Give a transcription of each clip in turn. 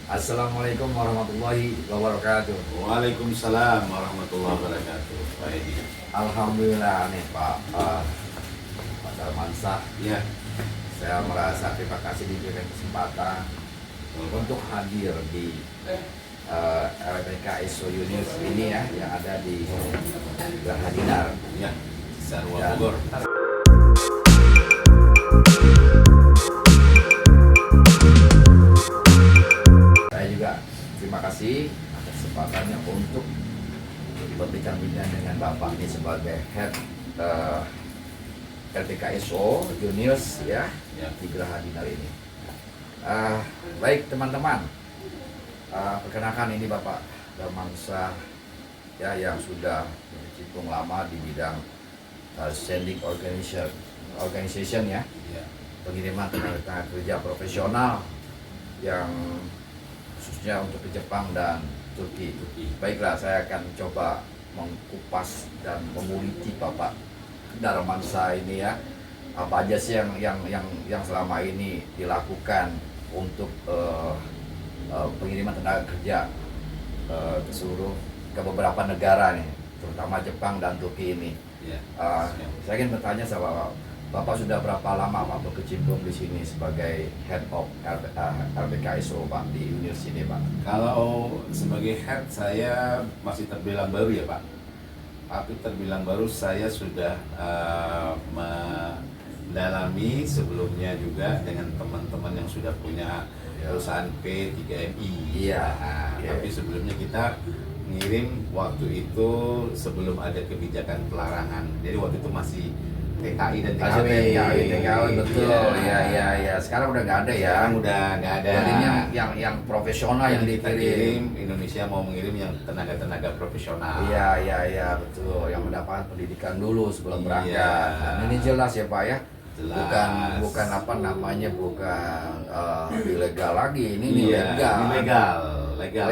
Assalamualaikum warahmatullahi wabarakatuh. Waalaikumsalam warahmatullahi wabarakatuh. Baik. Alhamdulillah nih Pak Darmansyah. Ya, Saya merasa terima kasih diberikan kesempatan untuk hadir di LPK ISO Unius ini ya, yang ada di Geraha Dinar. ya. Sarwa Dan- Bogor. Saya juga terima kasih atas kesempatannya untuk berbincang-bincang dengan Bapak ini sebagai head LPKSO Junius ya, Ya. di Geraha Dinar ini. Baik teman-teman, perkenalkan ini Bapak Darmansyah ya, yang sudah berkecimpung lama di bidang sending organization ya, Ya. pengiriman tenaga kerja profesional yang khususnya untuk ke Jepang dan Turki. Baiklah, saya akan coba mengkupas dan menguliti Bapak Darmansyah ini ya, apa aja sih yang selama ini dilakukan untuk pengiriman tenaga kerja ke beberapa negara nih, terutama Jepang dan Turki ini. Ya. Saya ingin bertanya sama Bapak, sudah berapa lama Pak berkecimpung di sini sebagai head of LPKSO Pak di Unius ini Pak? Kalau sebagai head saya masih terbilang baru ya Pak. Tapi terbilang baru, saya sudah mendalami sebelumnya juga dengan teman-teman yang sudah punya perusahaan P3MI. Iya. Nah, Oke. Tapi sebelumnya kita ngirim waktu itu sebelum ada kebijakan pelarangan. Jadi waktu itu masih TKI dan Masih TKW. TKW, betul. Ya. Sekarang udah nggak ada ya. Sekarang udah nggak ada. Jadi ini yang profesional yang kita dikirim. kirim, Indonesia mau mengirim yang tenaga-tenaga profesional. Iya, betul. Yang mendapatkan pendidikan dulu sebelum Iya. berangkat. Dan ini jelas ya Pak ya. Jelas. Bukan apa namanya, bukan ilegal lagi. Ini Iya, legal. ini legal,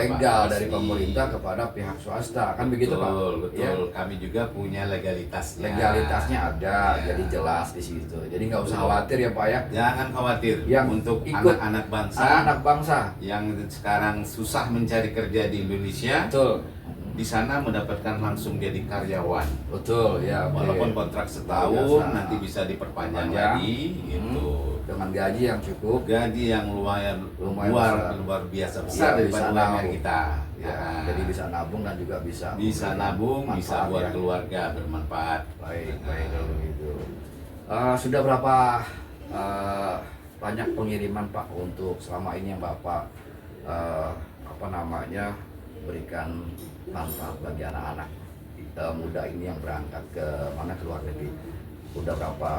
Pak. Dari Resmi. pemerintah kepada pihak swasta, kan begitu Pak? Betul. Ya. Kami juga punya legalitasnya. Legalitasnya ada, Iya. jadi jelas di situ. Jadi nggak usah khawatir ya Pak ya. Jangan khawatir. Yang untuk ikut anak-anak bangsa Anak bangsa, yang sekarang susah mencari kerja di Indonesia, betul, di sana mendapatkan langsung jadi karyawan. betul ya. Oke. Walaupun kontrak setahun, Biasa. nanti bisa diperpanjang Panjang. lagi, gitu. Dengan gaji yang cukup. Gaji yang lumayan, Lumayan luar biasa Iya, besar bisa daripada UMR nabung. kita. Ya, jadi bisa nabung dan juga bisa nabung, bisa manfaat buat ya. keluarga bermanfaat. Baik kalau gitu. Sudah berapa banyak pengiriman Pak untuk selama ini yang Bapak berikan manfaat bagi anak-anak muda ini yang berangkat ke luar negeri? Udah berapa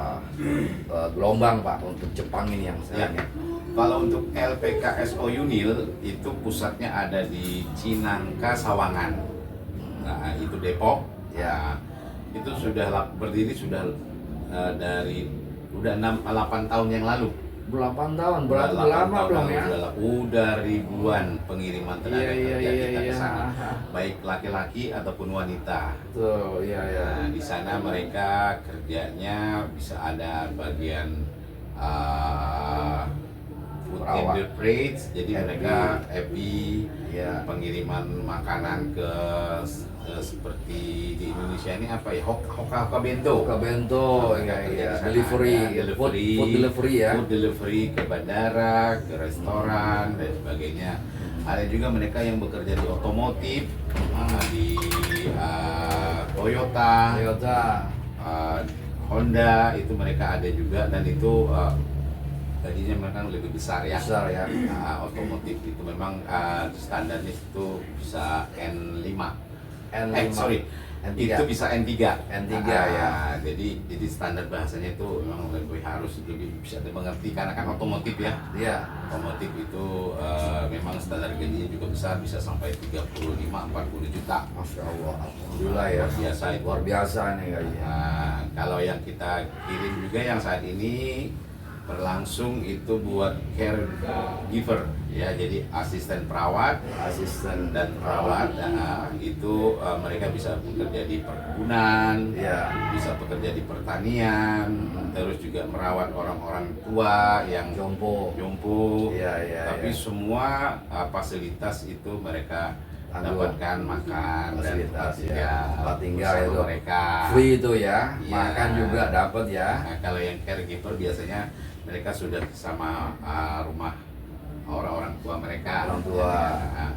gelombang Pak untuk Jepang ini yang Ya. sekarang? Kalau untuk LPKSO Unil itu pusatnya ada di Cinangka Sawangan. Nah, itu Depok. Ya. Itu sudah berdiri sudah dari udah 8 tahun yang lalu. 8 tahun, Udah berarti 8 lama tahun belum lalu, ya? Udah ribuan pengiriman tenaga kerja kita ke sana. Iya. Baik laki-laki ataupun wanita. Betul, iya. Nah, di sana mereka kerjanya bisa ada bagian food and Perawat. beverage, jadi FB. mereka FB, Iya. pengiriman makanan ke seperti di Indonesia ini apa ya, hoka bento. Buka bento, Mereka kerja iya. di sana. Delivery, Ada food delivery ya. Food delivery ke bandara, ke restoran dan sebagainya. Ada juga mereka yang bekerja di otomotif, di Toyota, Honda, itu mereka ada juga, dan itu gajinya mereka lebih besar ya. Besar ya. Otomotif itu memang standarnya itu bisa N5. N5. N3. Itu bisa N3. N3 ya. Jadi standar bahasanya itu memang lebih harus lebih bisa dimengerti karena kan otomotif ya. Iya. Otomotif itu memang standar gajinya juga besar, bisa sampai 35-40 juta. Masya Allah, alhamdulillah ya. Luar biasa itu. Luar biasa nih gajinya. Nah, kalau yang kita kirim juga yang saat ini berlangsung itu buat caregiver ya, jadi asisten perawat, Asisten dan perawat. Nah, itu mereka bisa bekerja di perkebunan, ya, bisa bekerja di pertanian, terus juga merawat orang-orang tua yang jompo. jompo. Iya, Tapi iya. semua fasilitas itu mereka Tanggung. dapatkan, makan dan Fasilitas, tempat ya. Tempat tinggal bersama itu mereka. Free itu ya, Iya. makan juga dapat ya. Nah, kalau yang caregiver biasanya mereka sudah sama rumah orang-orang tua mereka. Orang tua. Nah,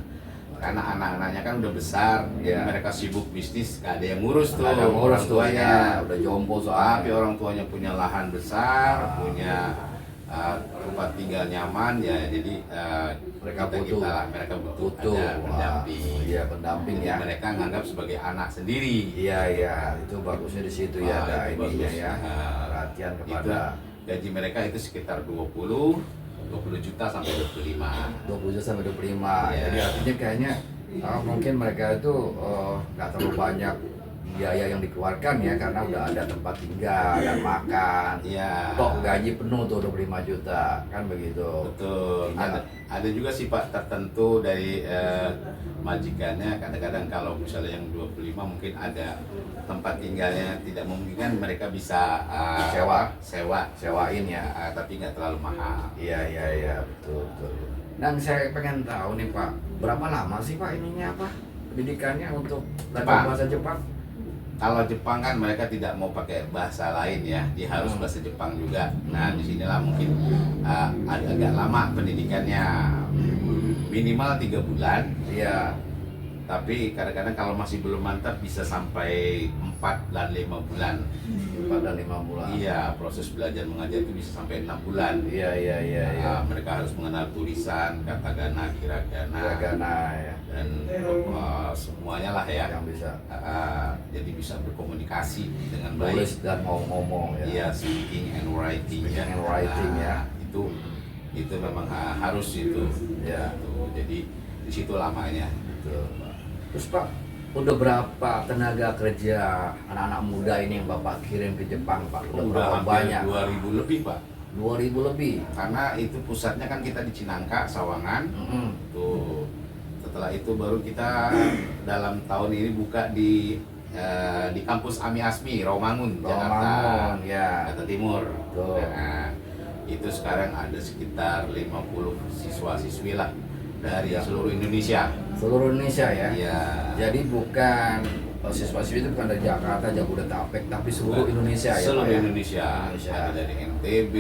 karena anak-anaknya kan udah besar, jadi Iya. mereka sibuk bisnis, gak ada yang ngurus tuh. Ada ngurus orang tuh tuanya. ya, udah jompo Tapi soalnya. orang tuanya punya lahan besar, punya tempat tinggal nyaman ya, jadi Mereka mereka butuh butuh ada pendamping. Iya, pendamping Jadi ya. mereka nganggap sebagai anak sendiri. Iya, itu bagusnya di situ ya, ada Itu ininya bagus. ya, perhatian Itu kepada gaji mereka itu sekitar 20 juta sampai 25. 20 juta sampai 25. Iya. Jadi artinya kayaknya mungkin mereka itu nggak terlalu banyak biaya yang dikeluarkan ya, karena udah ada tempat tinggal dan makan. Iya. Tok gaji penuh tuh 25 juta, kan begitu. Betul. Iya. Ada juga sih Pak tertentu dari majikannya, kadang-kadang kalau misalnya yang 25 mungkin ada tempat tinggalnya tidak memungkinkan, mereka bisa sewa Sewain ya. tapi nggak terlalu mahal. Iya, betul. Dan saya pengen tahu nih Pak, berapa lama sih Pak ininya apa pendidikannya untuk belajar Jepang. bahasa Jepang? Kalau Jepang kan mereka tidak mau pakai bahasa lain ya, dia harus bahasa Jepang juga. Nah, disinilah mungkin agak lama pendidikannya, minimal 3 bulan. Iya. Tapi kadang-kadang kalau masih belum mantap bisa sampai 4 dan 5 bulan. 4 dan 5 bulan. Iya, proses belajar mengajar itu bisa sampai 6 bulan. Iya. Mereka harus mengenal tulisan, katakana, Hiragana ya. dan semuanya lah ya. Yang bisa Jadi bisa berkomunikasi dengan baik. tulis dan mau ngomong ya. Iya, speaking and writing. Speaking and writing, ya. Itu memang harus itu. Ya. Jadi di situ lamanya. Betul. Terus Pak, udah berapa tenaga kerja anak-anak muda ini yang Bapak kirim ke Jepang Pak? Udah berapa hampir banyak? 2000 lebih Pak. 2000 lebih. Karena itu pusatnya kan kita di Cinangka, Sawangan. Tuh. Setelah itu baru kita dalam tahun ini buka di kampus Ami Asmi, Rawamangun, Jakarta. Ya. Jakarta Timur. Tuh. Nah, itu sekarang ada sekitar 50 siswa-siswi lah dari seluruh Indonesia. Seluruh Indonesia ya. Iya. Jadi bukan siswa-siswi itu bukan dari Jakarta, Jabodetabek, tapi seluruh Indonesia ya. Seluruh Pak, ya? Indonesia. Ada dari NTB,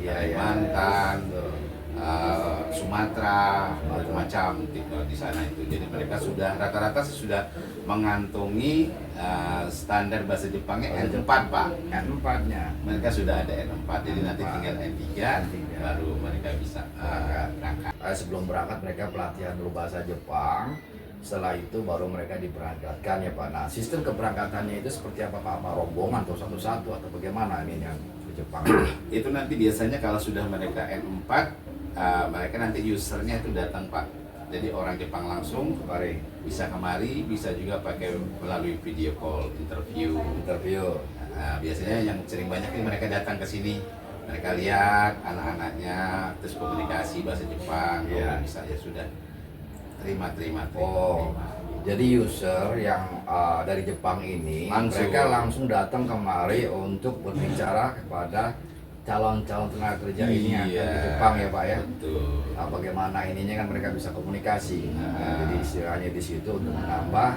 Iya, Kalimantan, Betul. Sumatera, macam-macam tinggal di sana itu. Jadi mereka sudah rata-rata sudah mengantongi standar bahasa Jepangnya Bahasa N4 Pak. N4-nya. Mereka sudah ada N4, jadi nanti N4. tinggal N3, baru mereka bisa berangkat. Sebelum berangkat mereka pelatihan dulu bahasa Jepang. Setelah itu baru mereka diberangkatkan ya Pak. Nah, sistem keberangkatannya itu seperti apa Pak? Apa rombongan atau satu-satu atau bagaimana ini yang ke Jepang? Itu nanti biasanya kalau sudah mereka N4, mereka nanti usernya itu datang Pak. Jadi orang Jepang langsung bisa kemari, bisa juga pakai melalui video call, interview. Biasanya yang sering banyak ini mereka datang ke sini, mereka lihat anak-anaknya, terus komunikasi bahasa Jepang. Iya. Bisa ya sudah terima. Oh, jadi user yang dari Jepang ini mereka langsung datang kemari untuk berbicara kepada calon-calon tenaga kerja ini yang akan ke Jepang ya Pak ya. Betul. Nah, bagaimana ininya kan mereka bisa komunikasi. Jadi istilahnya di situ untuk menambah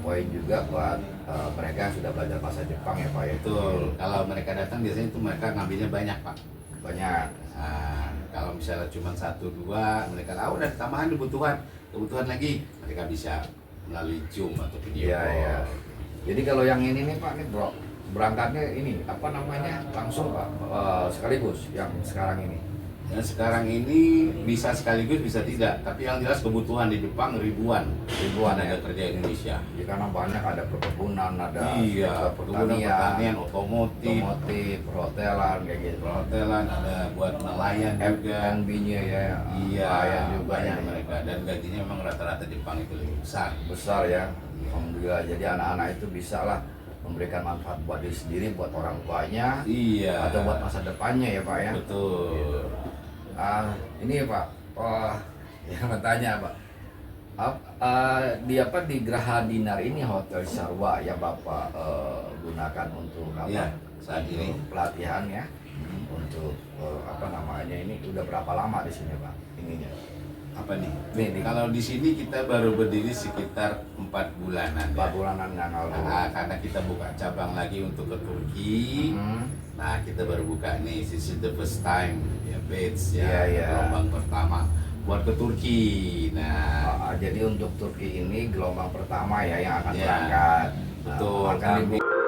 poin juga buat mereka yang sudah belajar bahasa Jepang ya Pak ya. Betul. Kalau mereka datang biasanya itu mereka ngambilnya banyak Pak. Banyak. Nah, kalau misalnya cuma 1-2, mereka tahu dan tambahan kebutuhan lagi, mereka bisa melalui Zoom atau video call. Iya. Jadi kalau yang ini nih Pak nih bro, berangkatnya ini apa namanya langsung Pak sekaligus yang sekarang ini. Yang sekarang ini bisa sekaligus bisa tidak, tapi yang jelas kebutuhan di Jepang ribuan tenaga kerja Indonesia. Ya, karena banyak ada perkebunan, ada perkebunan, pertanian, otomotif, perhotelan kayak gitu. Perhotelan, ada buat nelayan juga. F&B-nya ya. Iya, nelayan juga banyak ini. mereka dan gajinya memang rata-rata Jepang itu lebih besar. Besar ya. Alhamdulillah. Jadi anak-anak itu bisa lah memberikan manfaat buat diri sendiri, buat orang tuanya, Iya. atau buat masa depannya ya Pak ya. Betul. Ini ya Pak, yang bertanya Pak, di Geraha Dinar ini Hotel Sarwa yang Bapak gunakan untuk apa? Iya, saat ini. Untuk pelatihan ya, untuk ini udah berapa lama di sini Pak? Ininya. Apa nih? Nih. Kalau di sini kita baru berdiri sekitar 4 bulanan. 4 bulanan yang lalu. Karena kita buka cabang lagi untuk ke Turki. Nah, kita baru buka nih, this is the first time ya, batch ya, gelombang pertama buat ke Turki. Nah, jadi untuk Turki ini gelombang pertama ya yang akan berangkat. betul. Akan dibuka